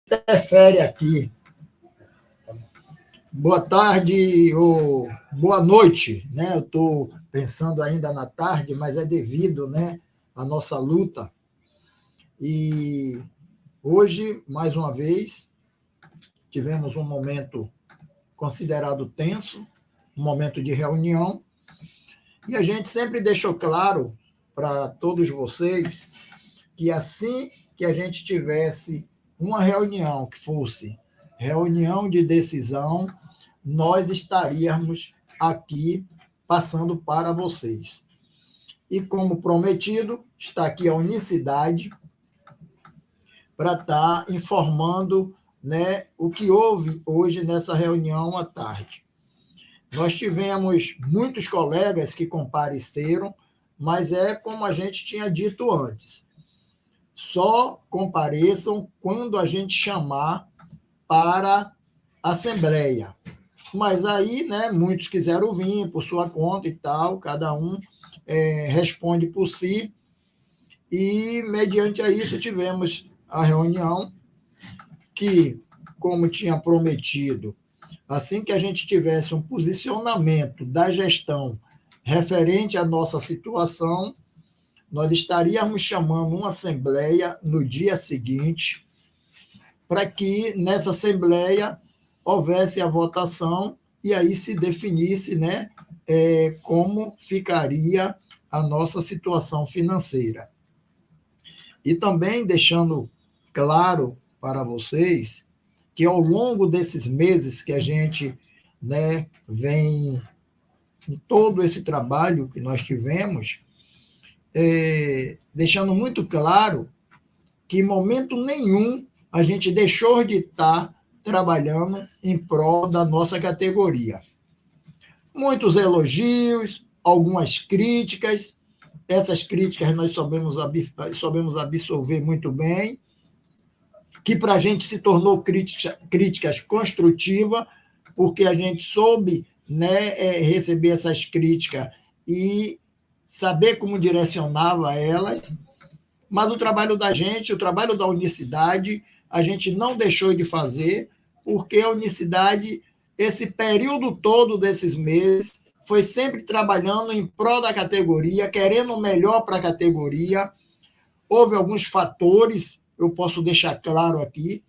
interfere aqui. Boa tarde ou boa noite, né? Eu estou pensando ainda na tarde, mas é devido, né, à nossa luta. E hoje, mais uma vez, tivemos um momento considerado tenso, um momento de reunião, e a gente sempre deixou claro para todos vocês que assim que a gente tivesse uma reunião que fosse reunião de decisão, nós estaríamos aqui passando para vocês. E como prometido, está aqui a Unicidade para estar informando, né, o que houve hoje nessa reunião à tarde. Nós tivemos muitos colegas que compareceram, mas é como a gente tinha dito antes. Só compareçam quando a gente chamar para a Assembleia. Mas aí, né, muitos quiseram vir por sua conta e tal, cada um responde por si, e, mediante a isso, tivemos a reunião que, como tinha prometido, assim que a gente tivesse um posicionamento da gestão referente à nossa situação, nós estaríamos chamando uma assembleia no dia seguinte, para que nessa assembleia houvesse a votação e aí se definisse, né, como ficaria a nossa situação financeira. E também deixando claro para vocês que ao longo desses meses que a gente, né, vem em todo esse trabalho que nós tivemos, deixando muito claro que em momento nenhum a gente deixou de estar trabalhando em prol da nossa categoria. Muitos elogios, algumas críticas, essas críticas nós soubemos absorver muito bem, que para a gente se tornou críticas construtivas, porque a gente soube, né, receber essas críticas e saber como direcionava elas, mas o trabalho da gente, o trabalho da Unicidade, a gente não deixou de fazer, porque a Unicidade, esse período todo desses meses, foi sempre trabalhando em prol da categoria, querendo o melhor para a categoria. Houve alguns fatores, eu posso deixar claro aqui,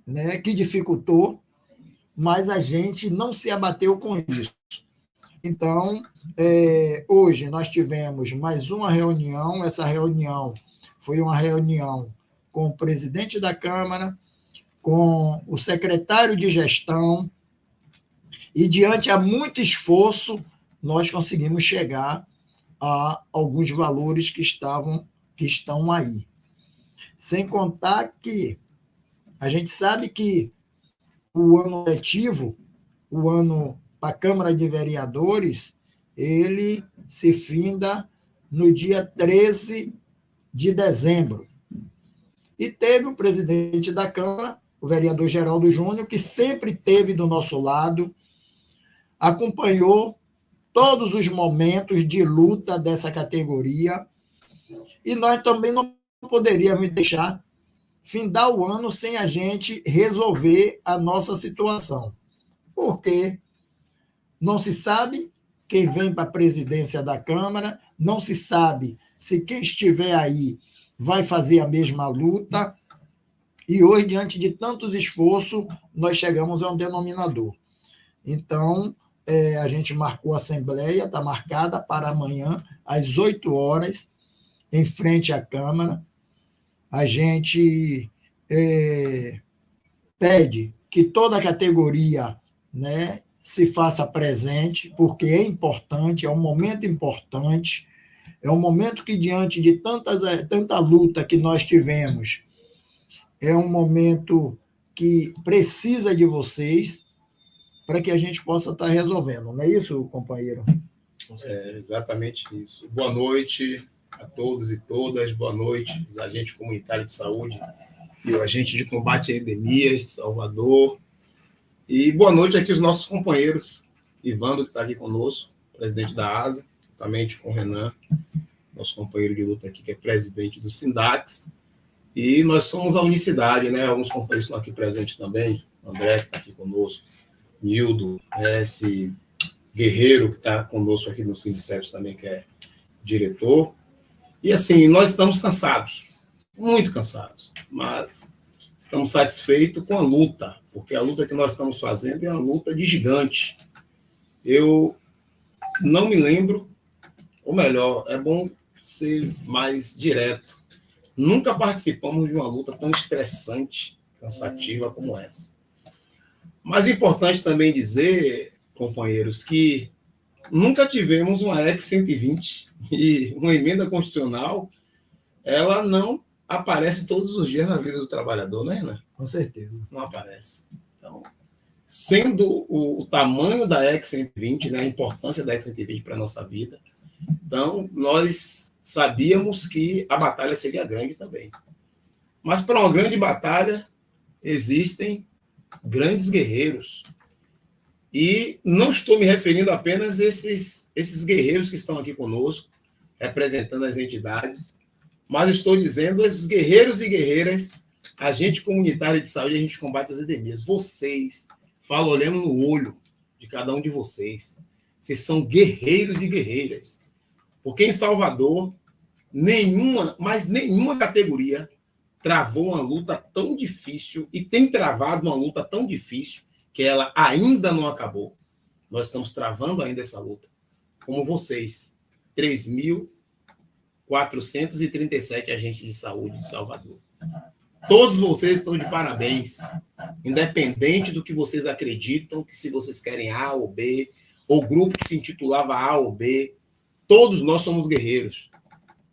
né, que dificultou, mas a gente não se abateu com isso. Então, hoje nós tivemos mais uma reunião, essa reunião foi uma reunião com o presidente da Câmara, com o secretário de gestão, e diante a muito esforço, nós conseguimos chegar a alguns valores que estão aí. Sem contar que a gente sabe que o ano letivo, o ano para a Câmara de Vereadores, ele se finda no dia 13 de dezembro. E teve o presidente da Câmara, o vereador Geraldo Júnior, que sempre esteve do nosso lado, acompanhou todos os momentos de luta dessa categoria, e nós também não poderíamos deixar findar o ano sem a gente resolver a nossa situação, porque não se sabe quem vem para a presidência da Câmara, não se sabe se quem estiver aí vai fazer a mesma luta, e hoje, diante de tantos esforços, nós chegamos a um denominador. Então, a gente marcou a assembleia, está marcada para amanhã, às 8 horas, em frente à Câmara. A gente pede que toda a categoria, né, se faça presente, porque é importante, é um momento importante, é um momento que, diante de tanta luta que nós tivemos, é um momento que precisa de vocês para que a gente possa estar resolvendo. Não é isso, companheiro? É exatamente isso. Boa noite a todos e todas, boa noite os agentes comunitários de saúde e o agente de combate a endemias de Salvador. E boa noite aqui os nossos companheiros, Ivandro, que está aqui conosco, presidente da ASA, juntamente com o Renan, nosso companheiro de luta aqui, que é presidente do Sindax, E nós somos a unicidade, né? Alguns companheiros estão aqui presentes também, André, que está aqui conosco, Nildo, né? Esse Guerreiro, que está conosco aqui no Sindiceps também, que é diretor. E assim, nós estamos cansados, muito cansados, mas estamos satisfeitos com a luta, porque a luta que nós estamos fazendo é uma luta de gigante. Eu não me lembro, ou melhor, é bom ser mais direto. Nunca participamos de uma luta tão estressante, cansativa como essa. Mas é importante também dizer, companheiros, que nunca tivemos uma EC 120 e uma emenda constitucional, ela não aparece todos os dias na vida do trabalhador, né, Renan? Com certeza. Não aparece. Então, sendo o tamanho da EC 120, né, a importância da EC 120 para a nossa vida, então nós sabíamos que a batalha seria grande também. Mas para uma grande batalha existem grandes guerreiros. E não estou me referindo apenas a esses guerreiros que estão aqui conosco, representando as entidades, mas estou dizendo aos guerreiros e guerreiras, agente comunitário de saúde, a gente combate as endemias. Vocês, falo olhando no olho de cada um de vocês, vocês são guerreiros e guerreiras. Porque em Salvador, mas nenhuma categoria travou uma luta tão difícil e tem travado uma luta tão difícil que ela ainda não acabou. Nós estamos travando ainda essa luta. Como vocês, 3.437 agentes de saúde de Salvador. Todos vocês estão de parabéns, independente do que vocês acreditam, que se vocês querem A ou B, ou grupo que se intitulava A ou B, todos nós somos guerreiros.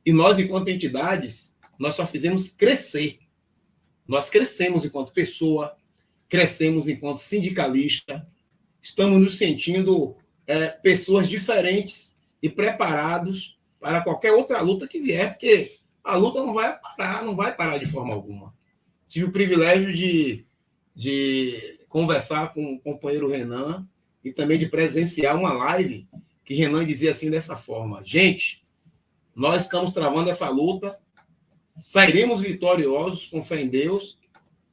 E nós, enquanto entidades, nós só fizemos crescer. Nós crescemos enquanto pessoa, crescemos enquanto sindicalista, estamos nos sentindo pessoas diferentes e preparados para qualquer outra luta que vier, porque a luta não vai parar de forma alguma. Tive o privilégio de conversar com o companheiro Renan e também de presenciar uma live que Renan dizia assim dessa forma: gente, nós estamos travando essa luta, sairemos vitoriosos com fé em Deus,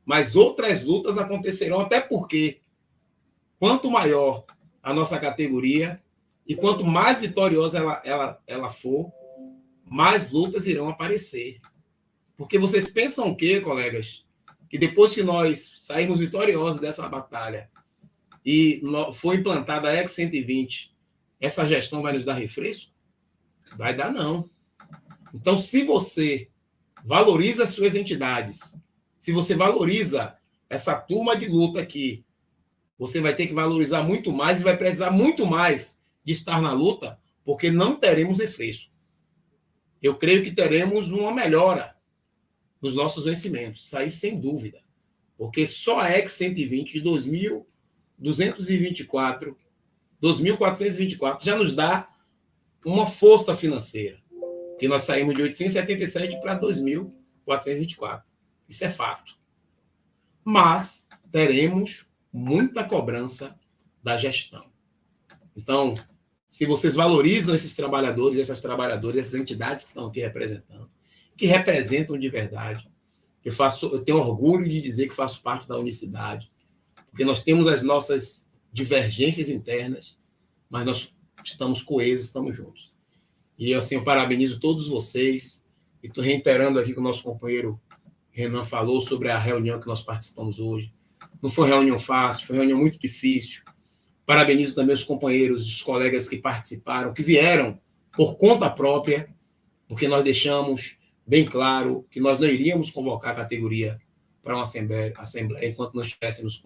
mas outras lutas acontecerão, até porque quanto maior a nossa categoria e quanto mais vitoriosa ela for, mais lutas irão aparecer. Porque vocês pensam o quê, colegas? Que depois que nós sairmos vitoriosos dessa batalha e for implantada a EC 120, essa gestão vai nos dar refresco? Vai dar, não. Então, se você valoriza as suas entidades, se você valoriza essa turma de luta aqui, você vai ter que valorizar muito mais e vai precisar muito mais de estar na luta, porque não teremos refresco. Eu creio que teremos uma melhora nos nossos vencimentos, isso aí sem dúvida. Porque só a EC 120 de 2.424 já nos dá uma força financeira. Que nós saímos de 877 para 2.424. Isso é fato. Mas teremos muita cobrança da gestão. Então, se vocês valorizam esses trabalhadores, essas trabalhadoras, essas entidades que estão aqui representando, que representam de verdade, eu tenho orgulho de dizer que faço parte da unicidade, porque nós temos as nossas divergências internas, mas nós estamos coesos, estamos juntos. E assim, eu parabenizo todos vocês, e estou reiterando aqui que o nosso companheiro Renan falou sobre a reunião que nós participamos hoje. Não foi uma reunião fácil, foi uma reunião muito difícil. Parabenizo também os companheiros, os colegas que participaram, que vieram por conta própria, porque nós deixamos bem claro que nós não iríamos convocar a categoria para uma assembleia enquanto nós estivéssemos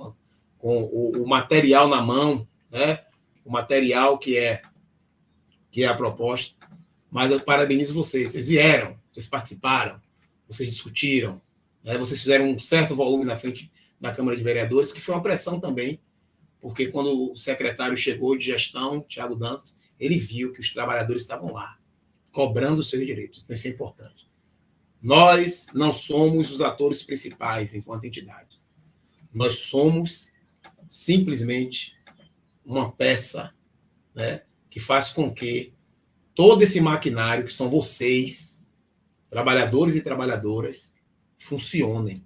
com o material na mão, né? O material que é a proposta. Mas eu parabenizo vocês vieram, vocês participaram, vocês discutiram, né? Vocês fizeram um certo volume na frente da Câmara de Vereadores, que foi uma pressão também, porque quando o secretário chegou de gestão, Thiago Dantas, ele viu que os trabalhadores estavam lá, cobrando os seus direitos. Então, isso é importante. Nós não somos os atores principais enquanto entidade. Nós somos simplesmente uma peça, né, que faz com que todo esse maquinário, que são vocês, trabalhadores e trabalhadoras, funcionem.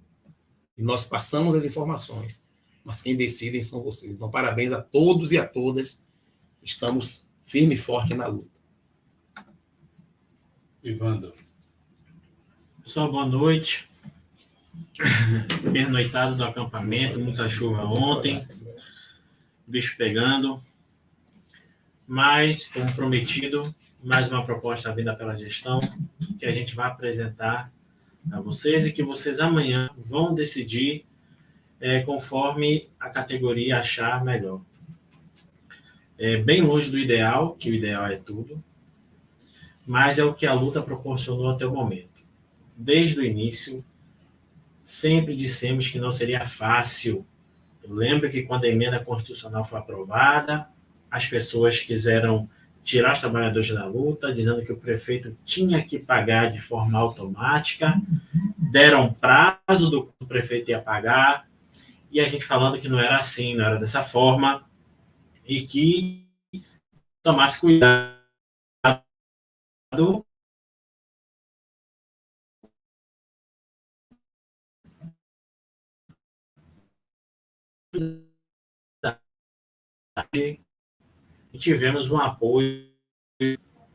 E nós passamos as informações, mas quem decidem são vocês. Então, parabéns a todos e a todas. Estamos firme e forte na luta. Ivandro. Pessoal, boa noite. Pernoitado do acampamento, muita chuva ontem, bicho pegando. Mas, como prometido, mais uma proposta vinda pela gestão que a gente vai apresentar a vocês e que vocês amanhã vão decidir conforme a categoria achar melhor. É bem longe do ideal, que o ideal é tudo, mas é o que a luta proporcionou até o momento. Desde o início, sempre dissemos que não seria fácil. Eu lembro que quando a emenda constitucional foi aprovada, as pessoas quiseram tirar os trabalhadores da luta, dizendo que o prefeito tinha que pagar de forma automática, deram prazo do que o prefeito ia pagar, e a gente falando que não era assim, não era dessa forma, e que tomasse cuidado e tivemos um apoio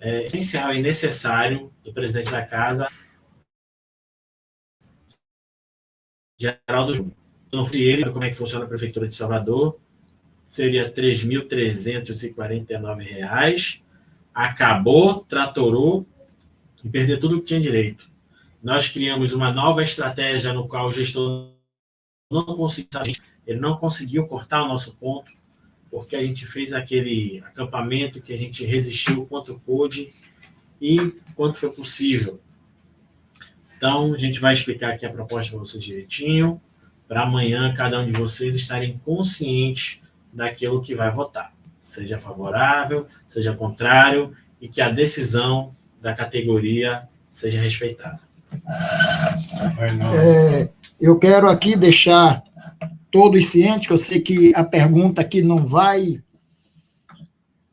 essencial e necessário do presidente da casa, Geraldo Júnior. Não fui ele, como é que funciona a Prefeitura de Salvador, seria R$ 3.349, acabou, tratorou e perdeu tudo o que tinha direito. Nós criamos uma nova estratégia no qual o gestor não conseguiu, ele não conseguiu cortar o nosso ponto, porque a gente fez aquele acampamento que a gente resistiu quanto pôde e quanto foi possível. Então, a gente vai explicar aqui a proposta para vocês direitinho, para amanhã cada um de vocês estarem conscientes daquilo que vai votar, seja favorável, seja contrário, e que a decisão da categoria seja respeitada. Eu quero aqui deixar todos cientes, que eu sei que a pergunta aqui não vai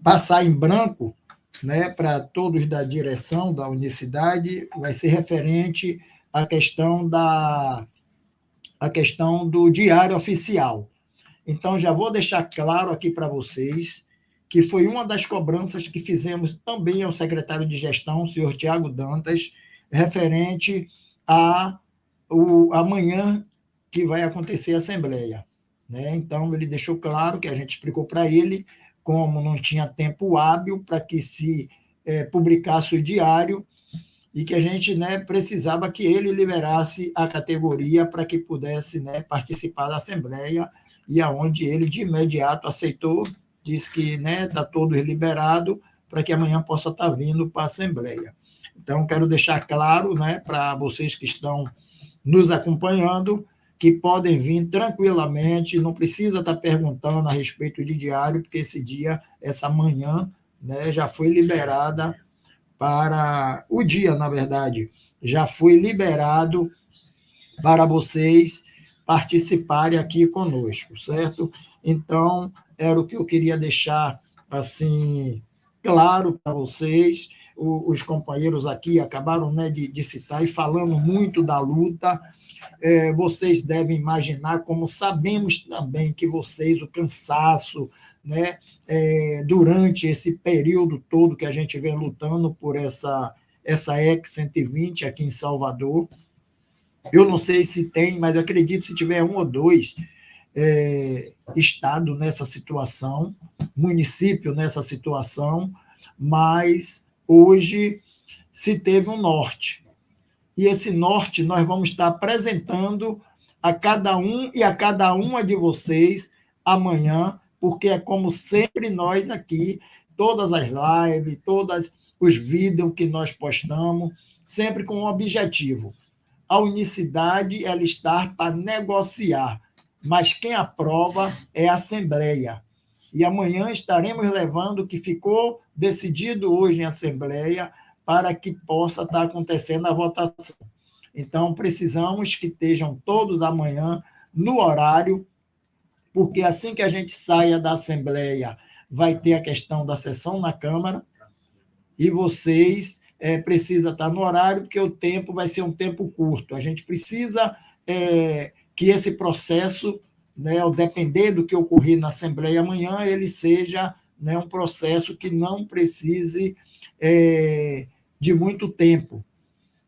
passar em branco, né, para todos da direção da unicidade, vai ser referente à questão do diário oficial. Então, já vou deixar claro aqui para vocês que foi uma das cobranças que fizemos também ao secretário de gestão, o senhor Tiago Dantas, referente a amanhã que vai acontecer a Assembleia. Né? Então, ele deixou claro que a gente explicou para ele como não tinha tempo hábil para que se publicasse o diário e que a gente, né, precisava que ele liberasse a categoria para que pudesse, né, participar da Assembleia, e aonde ele de imediato aceitou, disse que está todo liberado para que amanhã possa estar vindo para a Assembleia. Então, quero deixar claro, né, para vocês que estão nos acompanhando, que podem vir tranquilamente, não precisa estar perguntando a respeito de diário, porque esse dia, essa manhã, né, já foi liberada para o dia, na verdade, já foi liberado para vocês participarem aqui conosco, certo? Então, era o que eu queria deixar assim claro para vocês. Os companheiros aqui acabaram, né, de citar e falando muito da luta. Vocês devem imaginar, como sabemos também que vocês, o cansaço, né, durante esse período todo que a gente vem lutando por essa EC-120 aqui em Salvador. Eu não sei se tem, mas eu acredito se tiver um ou dois estado nessa situação, município nessa situação, mas hoje se teve um norte. E esse norte nós vamos estar apresentando a cada um e a cada uma de vocês amanhã, porque é como sempre nós aqui, todas as lives, todos os vídeos que nós postamos, sempre com um objetivo. A unicidade, ela está para negociar, mas quem aprova é a Assembleia. E amanhã estaremos levando o que ficou decidido hoje em Assembleia para que possa estar acontecendo a votação. Então, precisamos que estejam todos amanhã no horário, porque assim que a gente saia da Assembleia, vai ter a questão da sessão na Câmara, e vocês precisa estar no horário, porque o tempo vai ser um tempo curto. A gente precisa que esse processo, né, ao depender do que ocorrer na Assembleia amanhã, ele seja, né, um processo que não precise de muito tempo.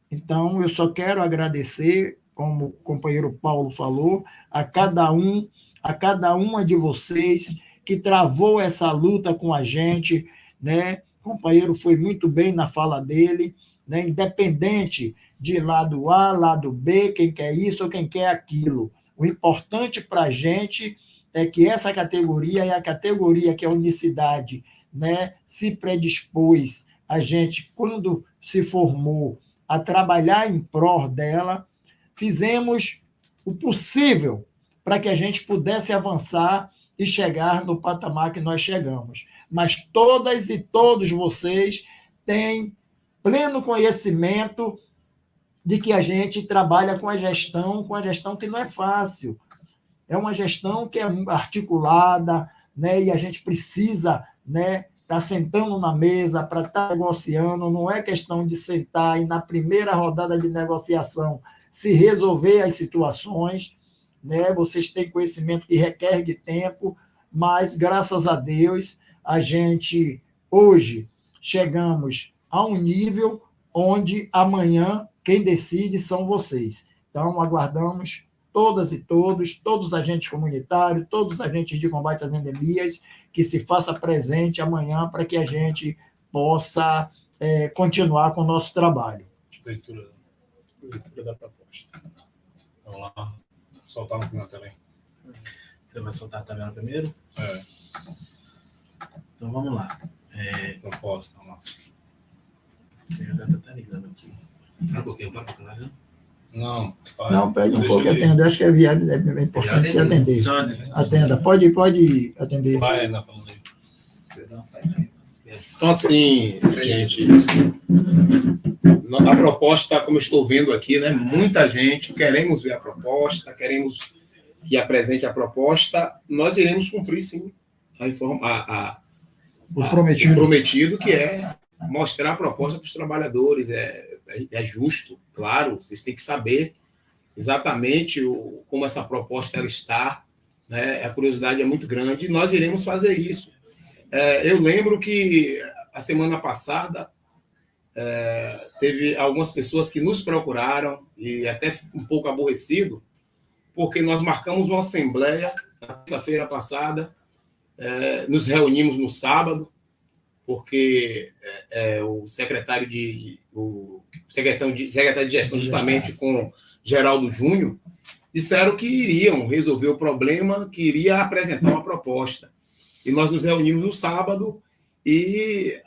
Então, eu só quero agradecer, como o companheiro Paulo falou, a cada uma de vocês que travou essa luta com a gente, né? O companheiro foi muito bem na fala dele, né? Independente de lado A, lado B, quem quer isso ou quem quer aquilo. O importante para a gente é que essa categoria é a categoria que a Unicidade, né, se predispôs, a gente, quando se formou, a trabalhar em prol dela, fizemos o possível para que a gente pudesse avançar e chegar no patamar que nós chegamos. Mas todas e todos vocês têm pleno conhecimento de que a gente trabalha com a gestão que não é fácil. É uma gestão que é articulada, né, e a gente precisa, né, estar sentando na mesa para estar negociando. Não é questão de sentar e, na primeira rodada de negociação, se resolver as situações, né? Vocês têm conhecimento que requer de tempo, mas, graças a Deus, a gente, hoje, chegamos a um nível onde amanhã quem decide são vocês. Então, aguardamos todas e todos os agentes comunitários, todos os agentes de combate às endemias, que se faça presente amanhã para que a gente possa continuar com o nosso trabalho. Leitura da proposta. Vamos lá. Soltar no final também. Você vai soltar a tabela primeiro? Então vamos lá. Proposta, vamos lá. Você já deve estar ligando aqui. Um pouquinho para falar, né? Não, pede um pouco e atenda. Acho que é viável, é importante você atender. Atenda, pode atender. Vai, não, falando aí. Você dá uma saída. Então, assim, gente, a proposta, como eu estou vendo aqui, né? Muita gente, queremos ver a proposta, queremos que apresente a proposta, nós iremos cumprir, sim, o prometido, que é mostrar a proposta para os trabalhadores. É justo, claro, vocês têm que saber exatamente como essa proposta ela está, né? A curiosidade é muito grande e nós iremos fazer isso. Eu lembro que a semana passada teve algumas pessoas que nos procuraram e até um pouco aborrecido, porque nós marcamos uma assembleia na terça-feira passada, nos reunimos no sábado, porque o secretário de gestão, juntamente com Geraldo Júnior, disseram que iriam resolver o problema, que iria apresentar uma proposta. E nós nos reunimos no sábado e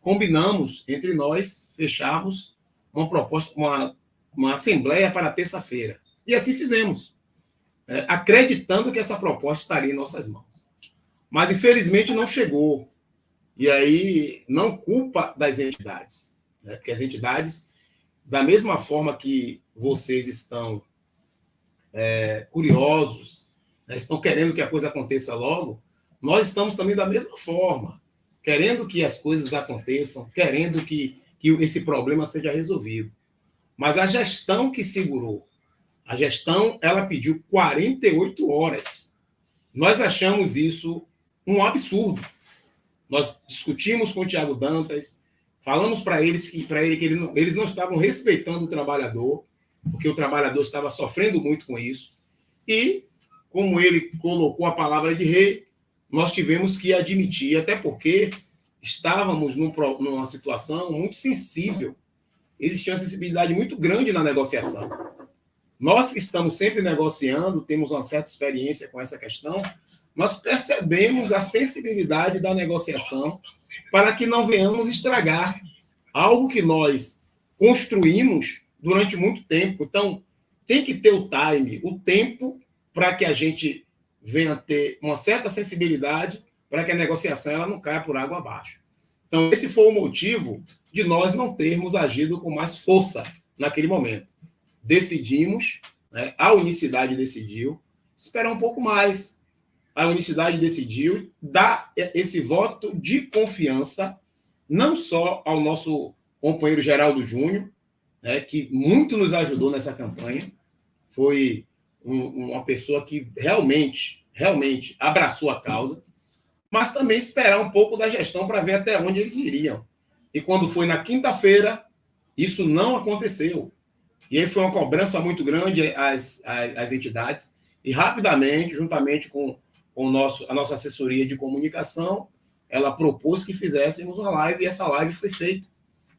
combinamos entre nós, fechamos uma proposta, uma assembleia para terça-feira. E assim fizemos, acreditando que essa proposta estaria em nossas mãos. Mas, infelizmente, não chegou. E aí, não culpa das entidades, né? Porque as entidades, da mesma forma que vocês estão curiosos, né? Estão querendo que a coisa aconteça logo, nós estamos também da mesma forma, querendo que as coisas aconteçam, querendo que esse problema seja resolvido. Mas a gestão que segurou, a gestão, ela pediu 48 horas. Nós achamos isso um absurdo. Nós discutimos com o Tiago Dantas, falamos para ele que eles não estavam respeitando o trabalhador, porque o trabalhador estava sofrendo muito com isso. E, como ele colocou a palavra de rei, nós tivemos que admitir, até porque estávamos numa situação muito sensível. Existia uma sensibilidade muito grande na negociação. Nós que estamos sempre negociando, temos uma certa experiência com essa questão, nós percebemos a sensibilidade da negociação para que não venhamos estragar algo que nós construímos durante muito tempo. Então, tem que ter o time, o tempo, para que a gente venha ter uma certa sensibilidade para que a negociação ela não caia por água abaixo. Então, esse foi o motivo de nós não termos agido com mais força naquele momento. Decidimos, né, a Unicidade decidiu esperar um pouco mais. A Unicidade decidiu dar esse voto de confiança não só ao nosso companheiro Geraldo Júnior, né, que muito nos ajudou nessa campanha. Foi uma pessoa que realmente abraçou a causa, mas também esperar um pouco da gestão para ver até onde eles iriam. E quando foi na quinta-feira, isso não aconteceu. E aí foi uma cobrança muito grande às entidades, e rapidamente, juntamente com a nossa assessoria de comunicação, ela propôs que fizéssemos uma live, e essa live foi feita,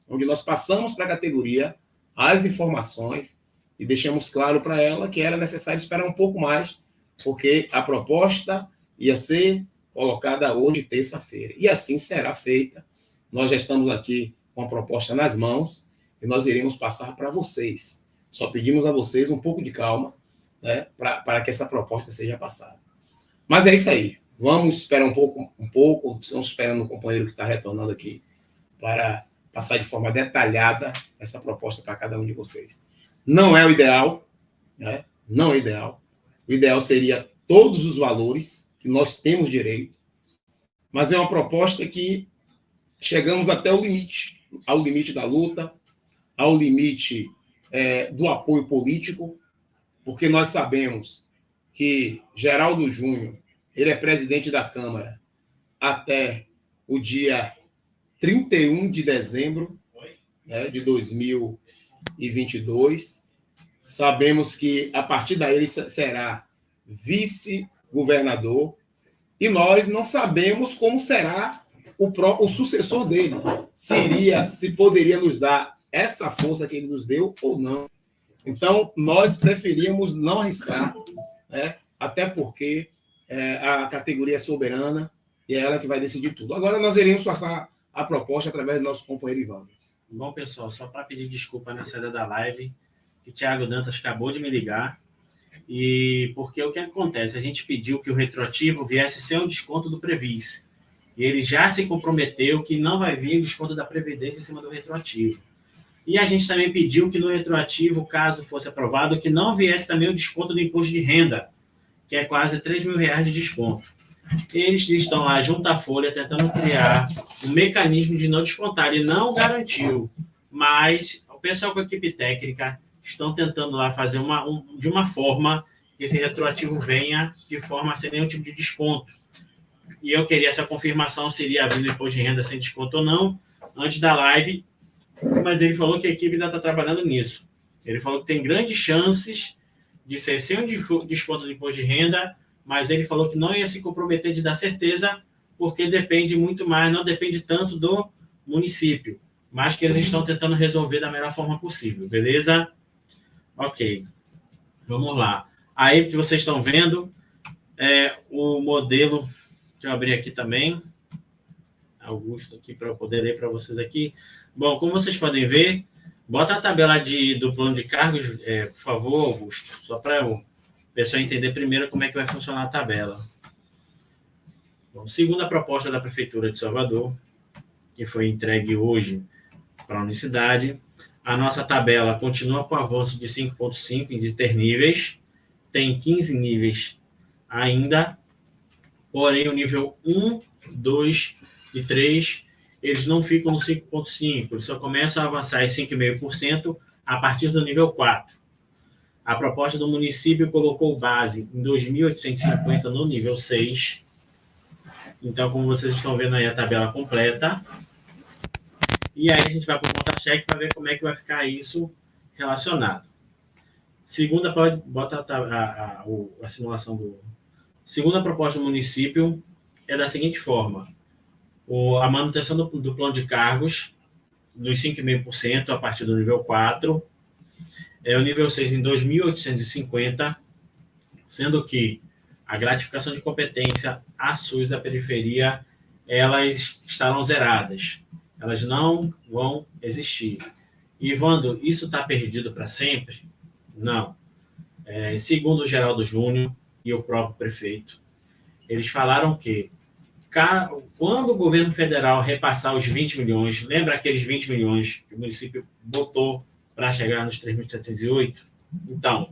onde nós passamos para a categoria as informações e deixamos claro para ela que era necessário esperar um pouco mais, porque a proposta ia ser colocada hoje, terça-feira. E assim será feita. Nós já estamos aqui com a proposta nas mãos e nós iremos passar para vocês. Só pedimos a vocês um pouco de calma, né, para que essa proposta seja passada. Mas é isso aí. Vamos esperar um pouco. Estamos esperando o companheiro que está retornando aqui para passar de forma detalhada essa proposta para cada um de vocês. Não é o ideal, né? Não é o ideal. O ideal seria todos os valores que nós temos direito, mas é uma proposta que chegamos até o limite, ao limite da luta, ao limite do apoio político, porque nós sabemos que Geraldo Júnior, ele é presidente da Câmara até o dia 31 de dezembro, né, de 2022. Sabemos que, a partir daí, ele será vice-governador, e nós não sabemos como será o sucessor dele, se poderia nos dar essa força que ele nos deu ou não. Então, nós preferimos não arriscar, né, até porque a categoria é soberana e é ela que vai decidir tudo. Agora, nós iremos passar a proposta através do nosso companheiro Ivan. Bom, pessoal, só para pedir desculpa na saída da live, que o Thiago Dantas acabou de me ligar, e porque o que acontece? A gente pediu que o retroativo viesse sem o desconto do Previs, e ele já se comprometeu que não vai vir o desconto da Previdência em cima do retroativo. E a gente também pediu que no retroativo, caso fosse aprovado, que não viesse também o desconto do imposto de renda, que é quase R$3 mil de desconto. Eles estão lá junto à Folha tentando criar um mecanismo de não descontar. Ele não garantiu, mas o pessoal com a equipe técnica estão tentando lá fazer de uma forma que esse retroativo venha de forma sem nenhum tipo de desconto. E eu queria essa confirmação se iria vir o imposto de renda sem desconto ou não, antes da live, mas ele falou que a equipe ainda está trabalhando nisso. Ele falou que tem grandes chances de ser sem um desconto do imposto de renda, mas ele falou que não ia se comprometer de dar certeza, porque depende muito mais, não depende tanto do município, mas que eles estão tentando resolver da melhor forma possível, beleza? Ok, vamos lá. Aí, que vocês estão vendo, o modelo que eu abri aqui também, Augusto aqui para eu poder ler para vocês aqui. Bom, como vocês podem ver, bota a tabela do plano de cargos, por favor, Augusto, só para o pessoal entender primeiro como é que vai funcionar a tabela. Bom, segundo a proposta da Prefeitura de Salvador, que foi entregue hoje para a unicidade, a nossa tabela continua com avanço de 5,5 em interníveis, tem 15 níveis ainda, porém o nível 1, 2 e 3, eles não ficam no 5,5, eles só começam a avançar em 5,5% a partir do nível 4. A proposta do município colocou base em 2.850 no nível 6. Então, como vocês estão vendo aí a tabela completa. E aí a gente vai para o conta-cheque para ver como é que vai ficar isso relacionado. Segunda, bota a simulação do... Segunda proposta do município é da seguinte forma. A manutenção do plano de cargos dos 5,5% a partir do nível 4. O nível 6 em 2.850, sendo que a gratificação de competência, a SUS e a periferia, elas estarão zeradas. Elas não vão existir. Ivando, isso está perdido para sempre? Não. Segundo o Geraldo Júnior e o próprio prefeito, eles falaram que quando o governo federal repassar os 20 milhões, lembra aqueles 20 milhões que o município botou para chegar nos 3.708? Então,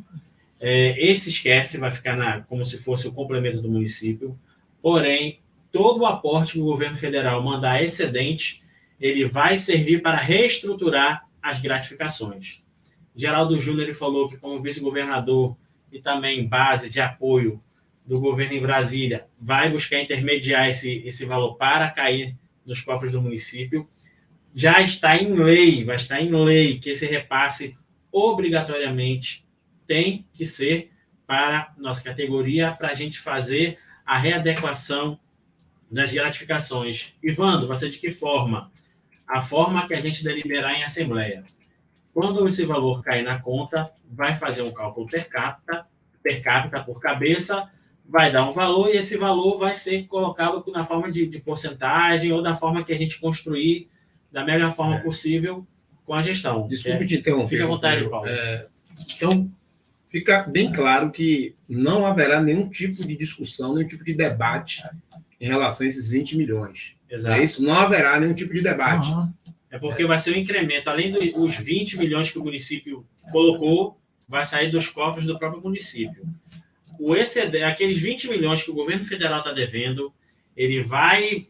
esse esquece, vai ficar como se fosse o complemento do município, porém, todo o aporte que o governo federal mandar excedente, ele vai servir para reestruturar as gratificações. Geraldo Júnior ele falou que, como vice-governador e também base de apoio do governo em Brasília, vai buscar intermediar esse valor para cair nos cofres do município. Já está em lei, vai estar em lei que esse repasse obrigatoriamente tem que ser para nossa categoria, para a gente fazer a readequação das gratificações. Ivandro, vai ser de que forma? A forma que a gente deliberar em assembleia. Quando esse valor cair na conta, vai fazer um cálculo per capita por cabeça, vai dar um valor e esse valor vai ser colocado na forma de porcentagem ou da forma que a gente construir da melhor forma possível com a gestão. Desculpe te interromper. Fique à vontade, Paulo. Então, fica bem claro que não haverá nenhum tipo de discussão, nenhum tipo de debate em relação a esses 20 milhões. Exato. É isso? Não haverá nenhum tipo de debate. É porque vai ser um incremento. Além dos 20 milhões que o município colocou, vai sair dos cofres do próprio município. O excedente, aqueles 20 milhões que o governo federal está devendo, ele vai,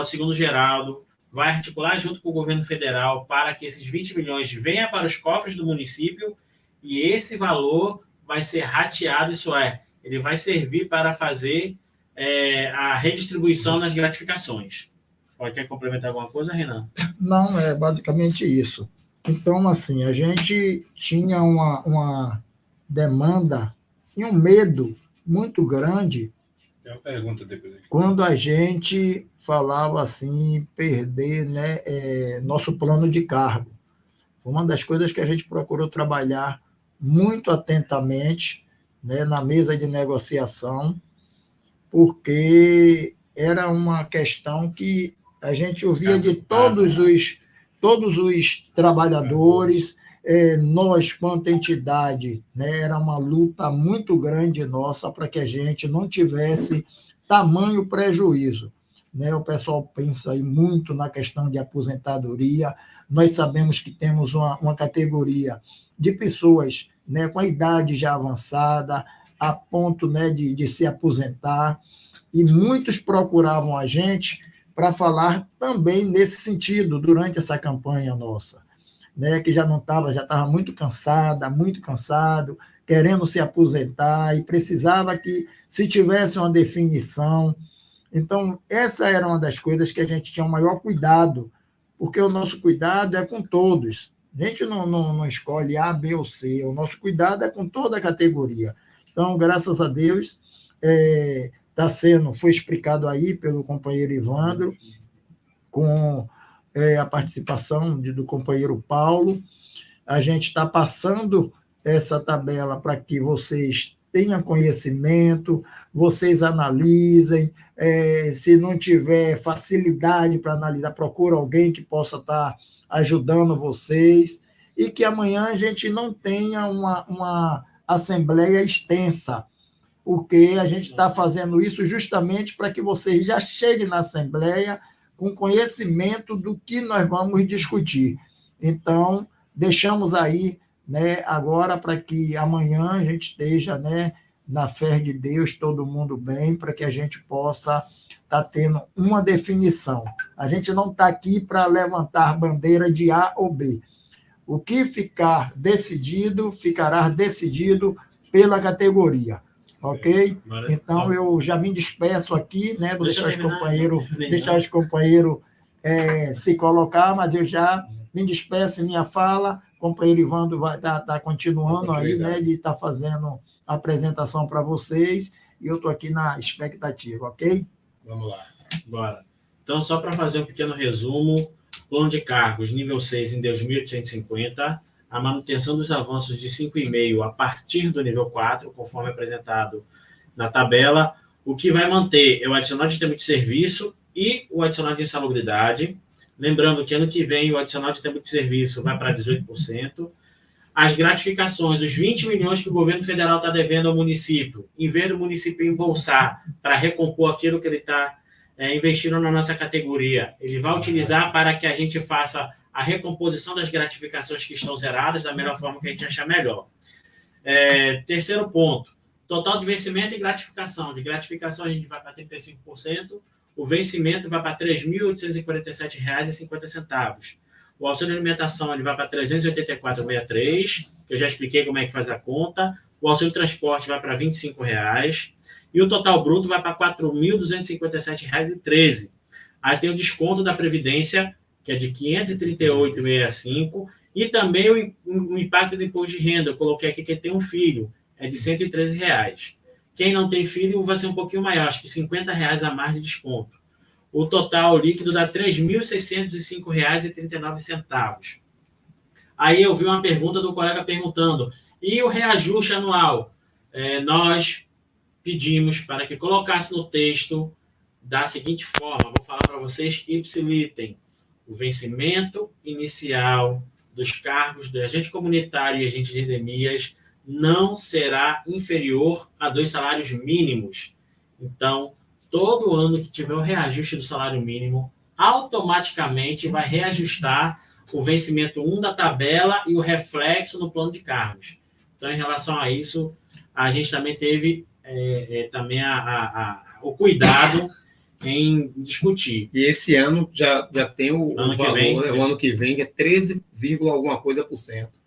segundo Geraldo, vai articular junto com o governo federal para que esses 20 milhões venham para os cofres do município e esse valor vai ser rateado, isso é, ele vai servir para fazer a redistribuição nas gratificações. Quer complementar alguma coisa, Renan? Não, é basicamente isso. Então, assim, a gente tinha uma demanda e um medo muito grande É uma pergunta depois. quando a gente falava assim, perder, né, nosso plano de cargo. Uma das coisas que a gente procurou trabalhar muito atentamente, né, na mesa de negociação, porque era uma questão que a gente ouvia de todos os trabalhadores, nós, quanto entidade, né, era uma luta muito grande nossa para que a gente não tivesse tamanho prejuízo. Né? O pessoal pensa aí muito na questão de aposentadoria. Nós sabemos que temos uma categoria de pessoas, né, com a idade já avançada, a ponto, né, de se aposentar, e muitos procuravam a gente para falar também nesse sentido durante essa campanha nossa, né, que já estava muito cansado, querendo se aposentar e precisava que se tivesse uma definição. Então, essa era uma das coisas que a gente tinha o maior cuidado, porque o nosso cuidado é com todos. A gente não escolhe A, B ou C, o nosso cuidado é com toda a categoria. Então, graças a Deus, foi explicado aí pelo companheiro Ivandro, com a participação do companheiro Paulo. A gente está passando essa tabela para que vocês tenham conhecimento, vocês analisem, se não tiver facilidade para analisar, procura alguém que possa estar ajudando vocês, e que amanhã a gente não tenha uma assembleia extensa, porque a gente está fazendo isso justamente para que vocês já cheguem na assembleia com conhecimento do que nós vamos discutir. Então, deixamos aí, né, agora para que amanhã a gente esteja, né, na fé de Deus, todo mundo bem, para que a gente possa estar tendo uma definição. A gente não está aqui para levantar bandeira de A ou B. O que ficar decidido, ficará decidido pela categoria. Ok? Então, eu já me despeço aqui, né? Vou deixar os companheiros se colocar, mas eu já me despeço em minha fala. O companheiro Ivandro vai estar continuando aí, né? De estar fazendo a apresentação para vocês, e eu estou aqui na expectativa, ok? Vamos lá. Bora. Então, só para fazer um pequeno resumo, plano de cargos, nível 6 em 2.850, a manutenção dos avanços de 5,5 a partir do nível 4, conforme apresentado na tabela. O que vai manter é o adicional de tempo de serviço e o adicional de insalubridade. Lembrando que ano que vem o adicional de tempo de serviço vai para 18%. As gratificações, os 20 milhões que o governo federal está devendo ao município, em vez do município embolsar para recompor aquilo que ele está investindo na nossa categoria, ele vai utilizar para que a gente faça a recomposição das gratificações que estão zeradas da melhor forma que a gente achar melhor. Terceiro ponto, total de vencimento e gratificação. De gratificação a gente vai para 35%, o vencimento vai para R$ 3.847,50. O auxílio alimentação ele vai para 384,63, que eu já expliquei como é que faz a conta. O auxílio transporte vai para R$ 25,00. E o total bruto vai para R$ 4.257,13. Aí tem o desconto da Previdência, que é de R$ 538,65. E também o impacto do imposto de renda. Eu coloquei aqui que tem um filho, é de R$ 113,00. Quem não tem filho vai ser um pouquinho maior, acho que R$ 50,00 a mais de desconto. O total líquido dá R$ 3.605,39. Aí eu vi uma pergunta do colega perguntando, e o reajuste anual? Nós pedimos para que colocasse no texto da seguinte forma, vou falar para vocês, ipsilitem, o vencimento inicial dos cargos de agente comunitário e agente de endemias não será inferior a 2 salários mínimos. Então, todo ano que tiver o reajuste do salário mínimo, automaticamente vai reajustar o vencimento 1 da tabela e o reflexo no plano de cargos. Então, em relação a isso, a gente também teve também o cuidado em discutir. E esse ano já tem o valor, né? O ano que vem é 13, alguma coisa por cento.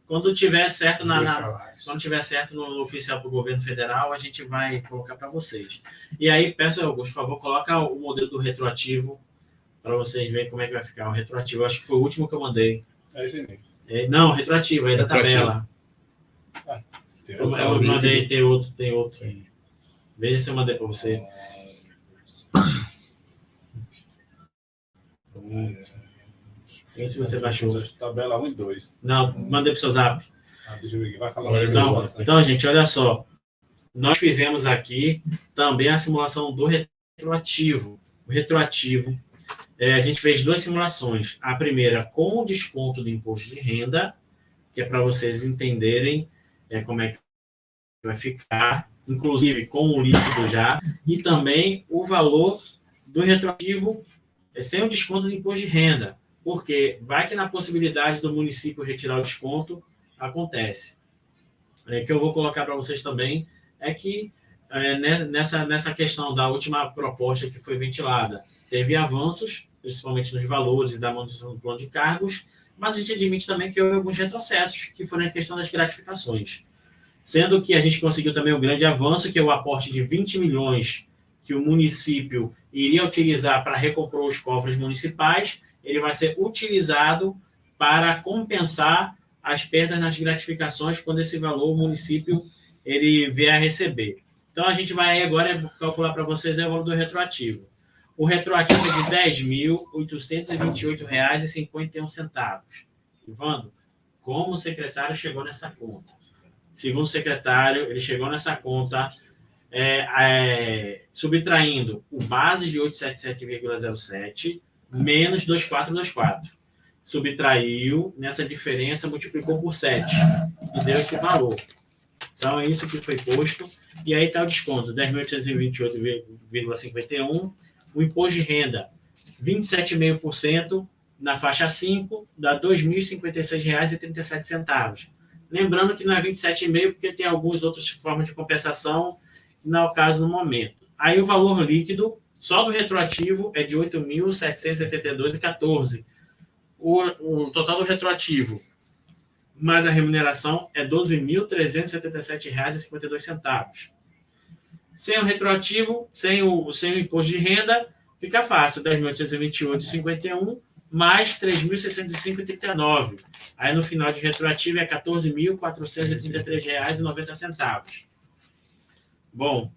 Quando tiver certo quando tiver certo no oficial do governo federal, a gente vai colocar para vocês. E aí, peço, Augusto, por favor, coloca o modelo do retroativo para vocês verem como é que vai ficar o retroativo. Acho que foi o último que eu mandei. É esse mesmo. Não, retroativo, aí da tabela. Eu mandei, tem outro. Veja se eu mandei para você. Vê se você baixou. Tabela 1 e 2. Não, mandei para o seu zap. Deixa eu ver. Vai falar. Então, gente, olha só. Nós fizemos aqui também a simulação do retroativo. O retroativo, a gente fez 2 simulações. A primeira com o desconto do imposto de renda, que é para vocês entenderem como é que vai ficar, inclusive com o líquido já, e também o valor do retroativo sem o desconto do imposto de renda, porque vai que na possibilidade do município retirar o desconto, acontece. Que eu vou colocar para vocês também é que nessa questão da última proposta que foi ventilada, teve avanços, principalmente nos valores e da manutenção do plano de cargos, mas a gente admite também que houve alguns retrocessos, que foram a questão das gratificações. Sendo que a gente conseguiu também um grande avanço, que é o aporte de 20 milhões que o município iria utilizar para recompor os cofres municipais, ele vai ser utilizado para compensar as perdas nas gratificações quando esse valor o município ele vier a receber. Então, a gente vai agora calcular para vocês o valor do retroativo. O retroativo é de R$ 10.828,51. Ivandro, como o secretário chegou nessa conta? Segundo o secretário, ele chegou nessa conta subtraindo o base de 877,07 menos 2.424. Subtraiu, nessa diferença, multiplicou por 7 e deu esse valor. Então, é isso que foi posto. E aí está o desconto, 10.828,51. O imposto de renda, 27,5% na faixa 5, dá R$ 2.056,37. Lembrando que não é 27,5% porque tem algumas outras formas de compensação, que não é o caso no momento. Aí o valor líquido, só do retroativo, é de R$ 8.772,14. O total do retroativo mais a remuneração é R$ 12.377,52. Sem o retroativo, sem o imposto de renda, fica fácil, 10.828,51 mais 3.605,39. Aí no final de retroativo é R$ 14.433,90. Bom,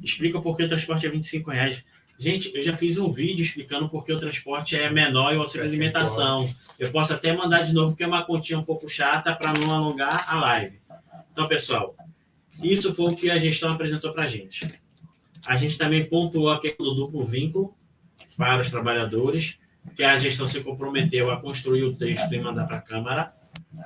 explica por que o transporte é R$ 25,00. Gente, eu já fiz um vídeo explicando por que o transporte é menor e o auxílio de alimentação. Eu posso até mandar de novo, porque é uma continha um pouco chata para não alongar a live. Então, pessoal, isso foi o que a gestão apresentou para a gente. A gente também pontuou a questão do duplo vínculo para os trabalhadores, que a gestão se comprometeu a construir o texto e mandar para a Câmara,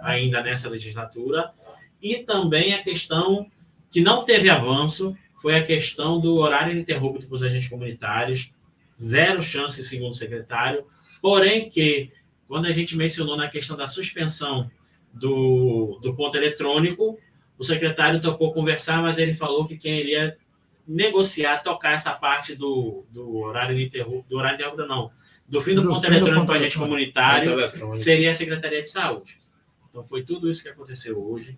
ainda nessa legislatura. E também a questão que não teve avanço, foi a questão do horário ininterrupto para os agentes comunitários, 0 chance, segundo o secretário, porém que, quando a gente mencionou na questão da suspensão do ponto eletrônico, o secretário tocou conversar, mas ele falou que quem iria negociar, tocar essa parte do horário interrupto, não, do fim do Do ponto fim do eletrônico ponto para agente eletrônico. comunitário, Eletrônico. seria a Secretaria de Saúde. Então, foi tudo isso que aconteceu hoje.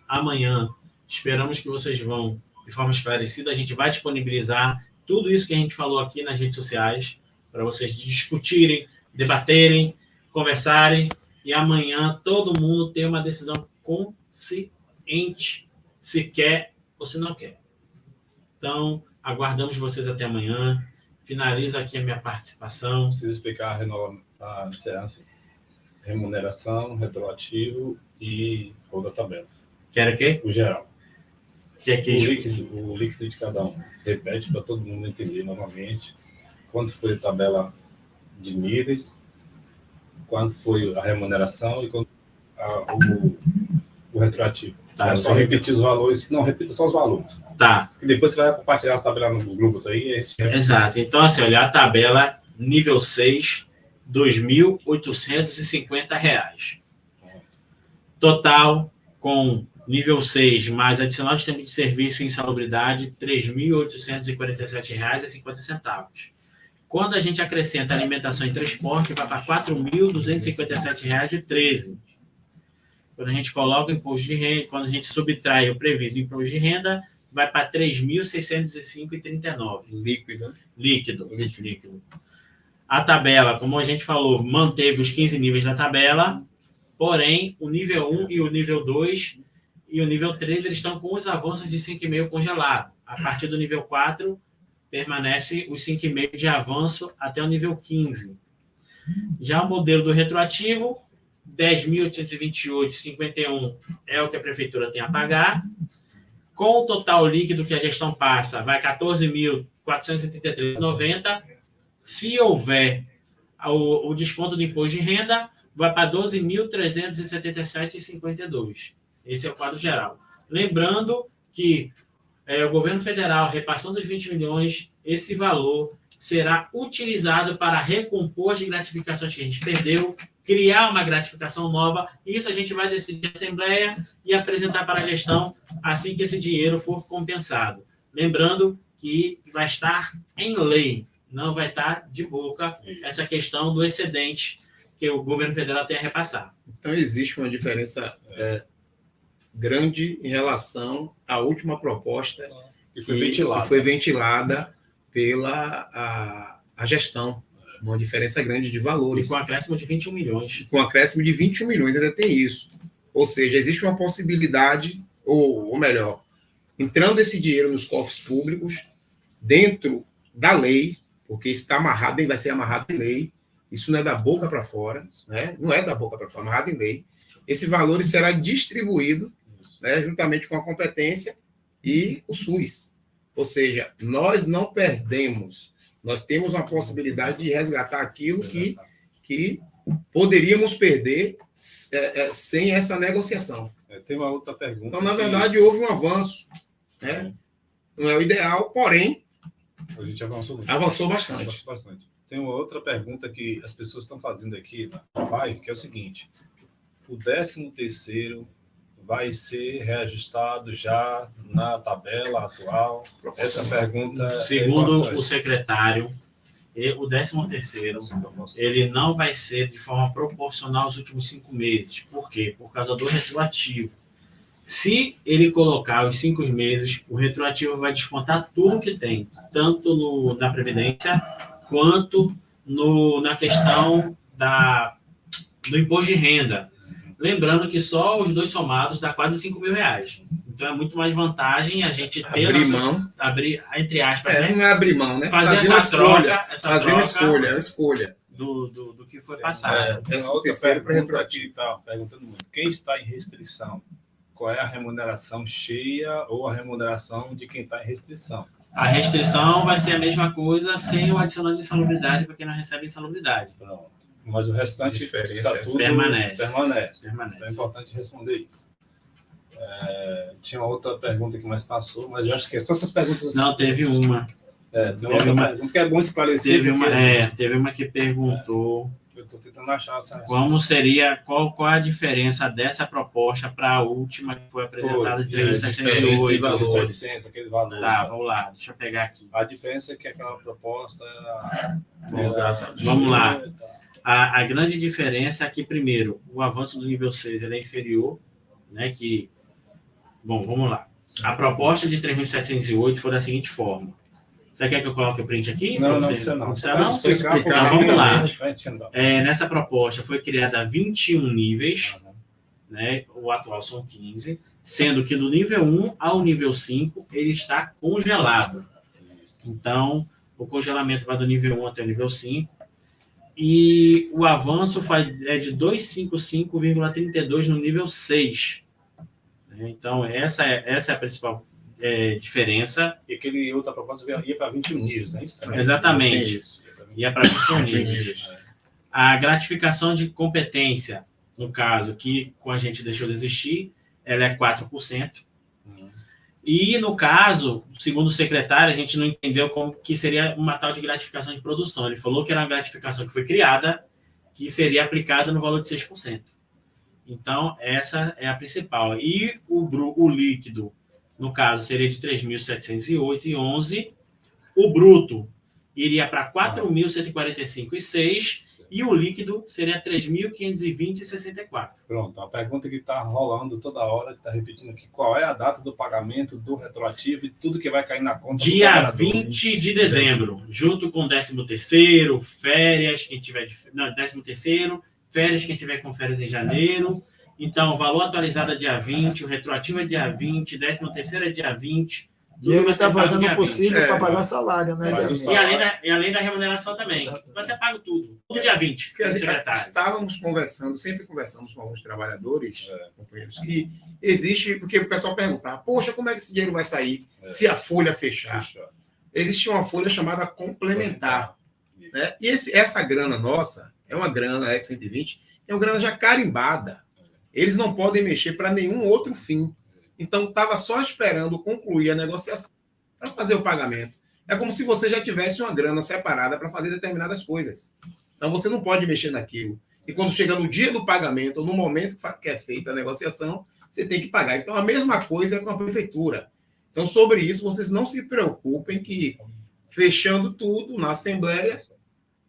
Amanhã, esperamos que vocês vão, de forma esclarecida, a gente vai disponibilizar tudo isso que a gente falou aqui nas redes sociais, para vocês discutirem, debaterem, conversarem, e amanhã todo mundo ter uma decisão consciente, se quer ou se não quer. Então, aguardamos vocês até amanhã. Finalizo aqui a minha participação. Preciso explicar a remuneração, retroativo e ou da tabela. Quer o quê? O geral. Que é que O líquido de cada um. Repete para todo mundo entender novamente quanto foi a tabela de níveis, quanto foi a remuneração e quanto o retroativo. Tá, É só repetir os valores, não repita só os valores. Tá. E depois você vai compartilhar as tabelas nos grupos aí. A gente... Exato. Então, assim, olha a tabela nível 6, R$ 2.850. Total, com nível 6, mais adicional de tempo de serviço e insalubridade, R$ 3.847,50. Quando a gente acrescenta alimentação e transporte, vai para R$ 4.257,13. Quando a gente coloca o imposto de renda, quando a gente subtrai o previsto imposto de renda, vai para R$ 3.605,39. Líquido. Líquido. A tabela, como a gente falou, manteve os 15 níveis da tabela, porém, o nível 1 e o nível 2 e o nível 3, eles estão com os avanços de 5,5 congelado. A partir do nível 4, permanece os 5,5 de avanço até o nível 15. Já o modelo do retroativo, 10.828,51 é o que a prefeitura tem a pagar. Com o total líquido que a gestão passa, vai 14.433,90. Se houver o desconto do imposto de renda, vai para 12.377,52. Esse é o quadro geral. Lembrando que o governo federal, repassando os 20 milhões, esse valor será utilizado para recompor as gratificações que a gente perdeu, criar uma gratificação nova. Isso a gente vai decidir na Assembleia e apresentar para a gestão assim que esse dinheiro for compensado. Lembrando que vai estar em lei, não vai estar de boca essa questão do excedente que o governo federal tem a repassar. Então, existe uma diferença grande em relação à última proposta que foi ventilada pela a gestão. Uma diferença grande de valores. E com acréscimo de 21 milhões. Com acréscimo de 21 milhões, ainda tem isso. Ou seja, existe uma possibilidade, ou melhor, entrando esse dinheiro nos cofres públicos, dentro da lei, porque isso está amarrado, vai ser amarrado em lei, isso não é da boca para fora, né? Não é da boca para fora, amarrado em lei. Esse valor será distribuído, né, juntamente com a competência e o SUS. Ou seja, nós não perdemos, nós temos uma possibilidade de resgatar aquilo que poderíamos perder sem essa negociação. Tem uma outra pergunta. Então, na verdade, houve um avanço. Né? Não é o ideal, porém, a gente avançou muito. Avançou bastante. Tem uma outra pergunta que as pessoas estão fazendo aqui na live, que é o seguinte: o 13º vai ser reajustado já na tabela atual? Essa pergunta, segundo o secretário, o 13º, ele não vai ser de forma proporcional aos últimos 5 meses. Por quê? Por causa do retroativo. Se ele colocar os 5 meses, o retroativo vai descontar tudo que tem, tanto na Previdência, quanto na questão do imposto de renda. Lembrando que só os dois somados dá quase R$5.000. Então é muito mais vantagem a gente ter abrir, entre aspas, né? Não é abrir mão, né? Fazer essa uma escolha do que foi passado. Essa outra pergunta aqui está perguntando muito: quem está em restrição? Qual é a remuneração cheia ou a remuneração de quem está em restrição? A restrição vai ser a mesma coisa sem o adicional de insalubridade para quem não recebe insalubridade. Pronto. Mas o restante tudo permanece. Então é importante responder isso. Tinha outra pergunta que mais passou, mas eu acho que são essas perguntas. Não, teve uma. Tem outra pergunta que é bom esclarecer. Teve uma que perguntou. Eu estou tentando achar essa Como seria, qual a diferença dessa proposta para a última que foi apresentada de diferença em 3.708? valores. Aqueles valores. Tá, vamos lá, deixa eu pegar aqui. A diferença é que aquela proposta... Exatamente. Vamos lá. A grande diferença é que, primeiro, o avanço do nível 6 ele é inferior, né? Bom, vamos lá. A proposta de 3.708 foi da seguinte forma. Você quer que eu coloque o print aqui? Não, Você- não precisa não. Não precisa não? Só explicar Então, vamos lá. rapidamente. Nessa proposta foi criada 21 níveis, né? O atual são 15, sendo que do nível 1 ao nível 5 ele está congelado. Então, o congelamento vai do nível 1 até o nível 5 e o avanço é de 255,32 no nível 6. Então, essa é a principal diferença. E aquele outra proposta ia para 21 níveis, não é isso? Também? Exatamente. Isso. Ia para 21 níveis. A gratificação de competência, no caso, que com a gente deixou de existir, ela é 4%. E, no caso, segundo o secretário, a gente não entendeu como que seria uma tal de gratificação de produção. Ele falou que era uma gratificação que foi criada, que seria aplicada no valor de 6%. Então, essa é a principal. E o líquido, no caso, seria de 3.708,11. O bruto iria para 4.145,6 e o líquido seria 3.520,64. Pronto, a pergunta que está rolando toda hora, que está repetindo aqui, qual é a data do pagamento do retroativo e tudo que vai cair na conta do Dia trabalhador? 20 de dezembro, junto com 13º, férias, quem tiver... Não, 13º, férias, quem tiver com férias em janeiro. Então, o valor atualizado é dia 20, o retroativo é dia 20, 13º é dia 20. E ele está fazendo o dia possível 20. para pagar salário, né? Mas o Daniel? E além da remuneração também. Vai ser pago tudo. Tudo dia 20, Porque a gente secretário. estávamos conversando, sempre conversamos com alguns trabalhadores, companheiros, que existe, porque o pessoal perguntava, poxa, como é que esse dinheiro vai sair se a folha fechar? Existe uma folha chamada complementar. Né? E essa grana nossa, é uma grana X120, é uma grana já carimbada. Eles não podem mexer para nenhum outro fim. Então, estava só esperando concluir a negociação para fazer o pagamento. É como se você já tivesse uma grana separada para fazer determinadas coisas. Então, você não pode mexer naquilo. E quando chega no dia do pagamento, ou no momento que é feita a negociação, você tem que pagar. Então, a mesma coisa é com a prefeitura. Então, sobre isso, vocês não se preocupem que, fechando tudo na Assembleia,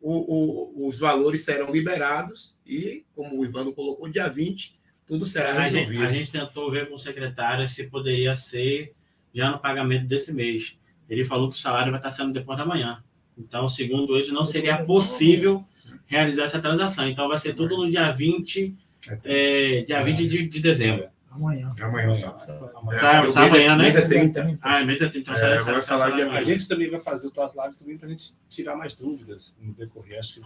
os valores serão liberados e, como o Ivano colocou, dia 20, tudo será resolvido. A gente tentou ver com o secretário se poderia ser já no pagamento desse mês. Ele falou que o salário vai estar sendo depois da manhã. Então, segundo ele, não seria possível realizar essa transação. Então, vai ser tudo no dia 20, dia 20 de dezembro. Amanhã. Amanhã, sábado. Sai amanhã, né? Mês é 30. Mês é 30. Agora o salário de A gente também vai fazer o traslado também para a gente tirar mais dúvidas no decorrer, acho que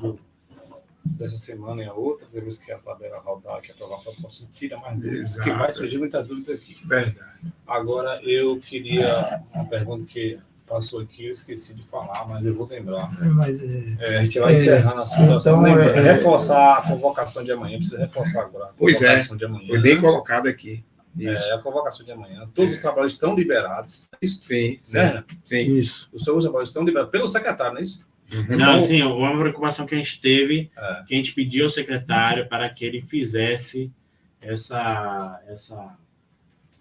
dessa semana e a outra, depois que a tabela rodar, que aprovar a proposta, tira mais dúvidas, porque vai surgir muita dúvida aqui. Verdade. Agora, eu queria uma pergunta que passou aqui, eu esqueci de falar, mas eu vou lembrar. Mas, A gente vai encerrar na situação, então, reforçar a convocação de amanhã, precisa reforçar agora. A Pois é, convocação de amanhã. Foi bem colocado aqui. Isso. A convocação de amanhã. Todos os trabalhos estão liberados. Isso, Sim, né? sim. isso. Os seus trabalhos estão liberados pelo secretário, não é isso? Não, sim, uma preocupação que a gente teve, É. que a gente pediu ao secretário para que ele fizesse essa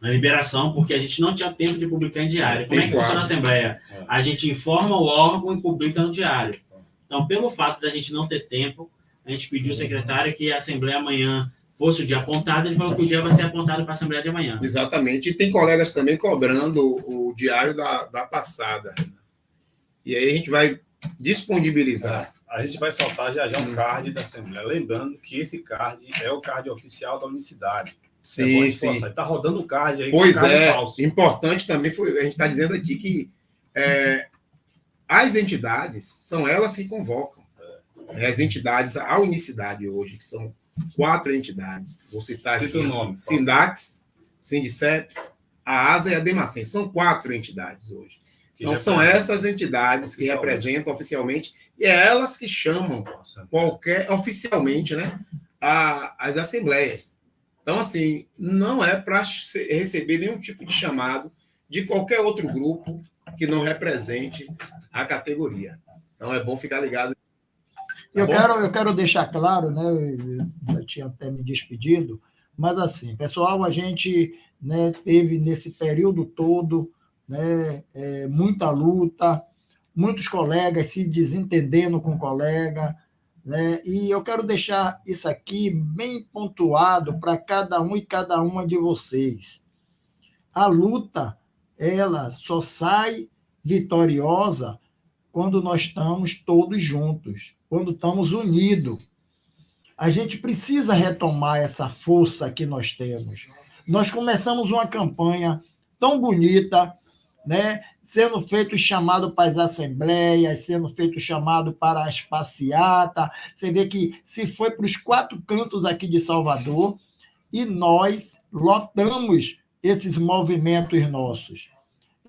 liberação, porque a gente não tinha tempo de publicar em diário. Como é que funciona a Assembleia? A gente informa o órgão e publica no diário. Então, pelo fato da gente não ter tempo, a gente pediu ao secretário que a Assembleia amanhã fosse o dia apontado, ele falou que o dia vai ser apontado para a Assembleia de amanhã. Exatamente. E tem colegas também cobrando o diário da passada. E aí a gente vai disponibilizar. A gente vai soltar já um card da Assembleia. Lembrando que esse card é o card oficial da unicidade. Sim, sim. Está rodando o card aí. Pois card é. falso. Importante também foi, a gente está dizendo aqui que as entidades são elas que convocam. As entidades, a unicidade hoje, que são 4 entidades. Vou citar Cita aqui. o nome. Sindax, Sindiceps, a ASA e a Demacen. São 4 entidades hoje. Então, são representam essas entidades que oficialmente. representam oficialmente, e é elas que chamam oficialmente, né, as assembleias. Então, assim, não é para receber nenhum tipo de chamado de qualquer outro grupo que não represente a categoria. Então, é bom ficar ligado. Eu bom? quero deixar claro, né? Eu já tinha até me despedido, mas assim, pessoal, a gente, né, teve nesse período todo, né, muita luta, muitos colegas se desentendendo com o colega, né? E eu quero deixar isso aqui bem pontuado para cada um e cada uma de vocês. A luta, ela só sai vitoriosa quando nós estamos todos juntos, quando estamos unidos. A gente precisa retomar essa força que nós temos. Nós começamos uma campanha tão bonita, né? Sendo feito chamado para as assembleias, sendo feito chamado para as passeatas. Você vê que se foi para os 4 cantos aqui de Salvador e nós lotamos esses movimentos nossos.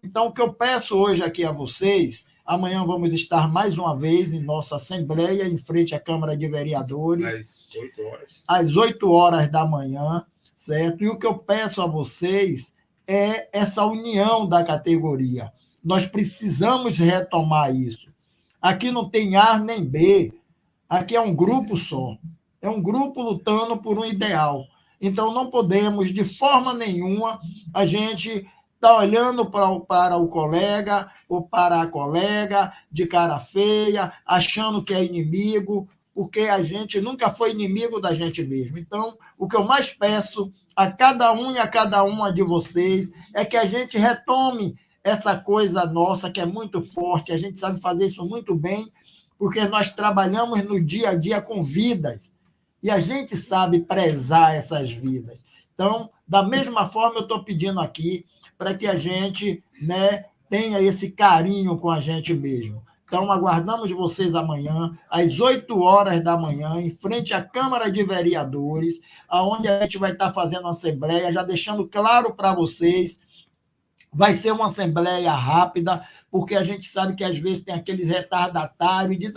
Então, o que eu peço hoje aqui a vocês, amanhã vamos estar mais uma vez em nossa assembleia, em frente à Câmara de Vereadores. Às 8 horas. Às 8 horas da manhã, certo? E o que eu peço a vocês é essa união da categoria. Nós precisamos retomar isso. Aqui não tem A nem B. Aqui é um grupo só. É um grupo lutando por um ideal. Então, não podemos, de forma nenhuma, a gente está olhando para o colega ou para a colega de cara feia, achando que é inimigo, porque a gente nunca foi inimigo da gente mesmo. Então, o que eu mais peço a cada um e a cada uma de vocês é que a gente retome essa coisa nossa, que é muito forte, a gente sabe fazer isso muito bem, porque nós trabalhamos no dia a dia com vidas, e a gente sabe prezar essas vidas. Então, da mesma forma, eu estou pedindo aqui para que a gente, né, tenha esse carinho com a gente mesmo. Então, aguardamos vocês amanhã, às 8 horas da manhã, em frente à Câmara de Vereadores, onde a gente vai estar fazendo a assembleia, já deixando claro para vocês, vai ser uma assembleia rápida, porque a gente sabe que às vezes tem aqueles retardatários e diz,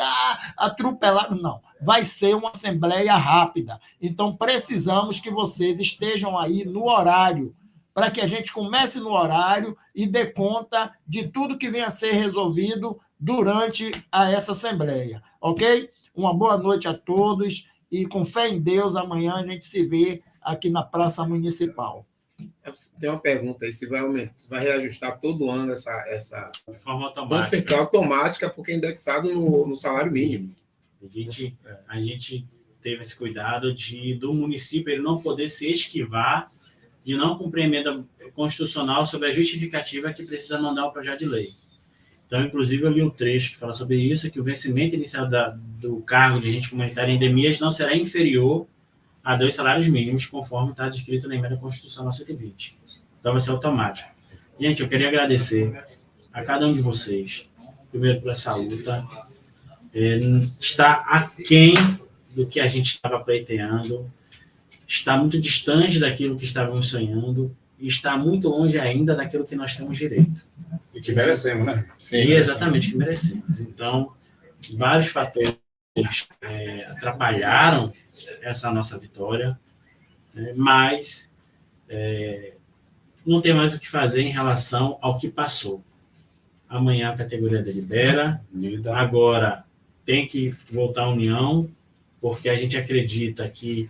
atropelaram. Não, vai ser uma assembleia rápida. Então, precisamos que vocês estejam aí no horário, para que a gente comece no horário e dê conta de tudo que venha a ser resolvido durante essa assembleia, ok? Uma boa noite a todos e, com fé em Deus, amanhã a gente se vê aqui na Praça Municipal. Tem uma pergunta aí, se vai aumentar, se vai reajustar todo ano essa De forma com automática. certeza automática, porque é indexado no salário mínimo. A gente teve esse cuidado do município ele não poder se esquivar de não cumprir a emenda constitucional sobre a justificativa que precisa mandar o projeto de lei. Então, inclusive, eu li um trecho que fala sobre isso, que o vencimento inicial do cargo de agente comunitário em endemias não será inferior a 2 salários mínimos, conforme está descrito na emenda constitucional 120. Então, vai ser automático. Gente, eu queria agradecer a cada um de vocês, primeiro por essa luta. Está aquém do que a gente estava pleiteando, está muito distante daquilo que estávamos sonhando e está muito longe ainda daquilo que nós temos direito. E que merecemos, né? Sim, E exatamente que merecemos. Então, vários fatores atrapalharam essa nossa vitória, mas não tem mais o que fazer em relação ao que passou. Amanhã a categoria delibera, agora tem que voltar à união, porque a gente acredita que,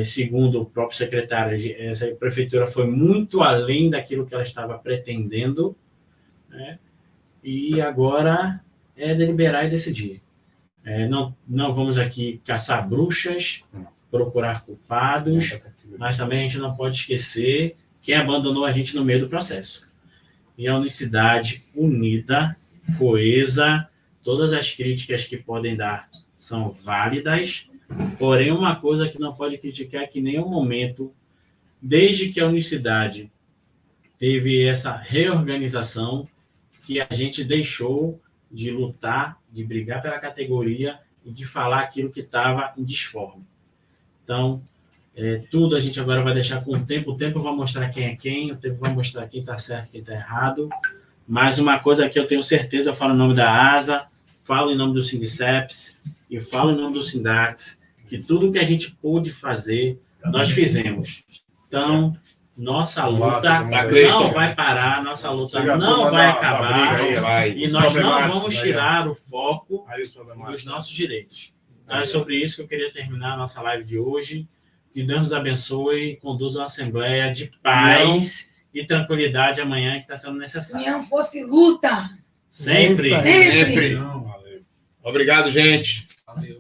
segundo o próprio secretário, essa prefeitura foi muito além daquilo que ela estava pretendendo, né? E agora é deliberar e decidir. Não vamos aqui caçar bruxas, procurar culpados, mas também a gente não pode esquecer quem abandonou a gente no meio do processo. E a unicidade unida, coesa, todas as críticas que podem dar são válidas, porém uma coisa que não pode criticar é que em nenhum momento, desde que a unicidade teve essa reorganização, que a gente deixou de lutar, de brigar pela categoria e de falar aquilo que estava em desforme. Então, tudo a gente agora vai deixar com o tempo vai mostrar quem é quem, o tempo vai mostrar quem está certo e quem está errado. Mas uma coisa que eu tenho certeza, eu falo em nome da ASA, falo em nome do Sindiceps e falo em nome do Sindax, que tudo que a gente pôde fazer, nós fizemos. Então, nossa luta não vai parar, nossa luta não vai acabar, e nós não vamos tirar o foco dos nossos direitos. Então, é sobre isso que eu queria terminar a nossa live de hoje. Que Deus nos abençoe e conduza uma assembleia de paz e tranquilidade amanhã, que está sendo necessário. União fosse luta. Sempre. É isso aí. Sempre. Sempre. Obrigado, gente. Valeu.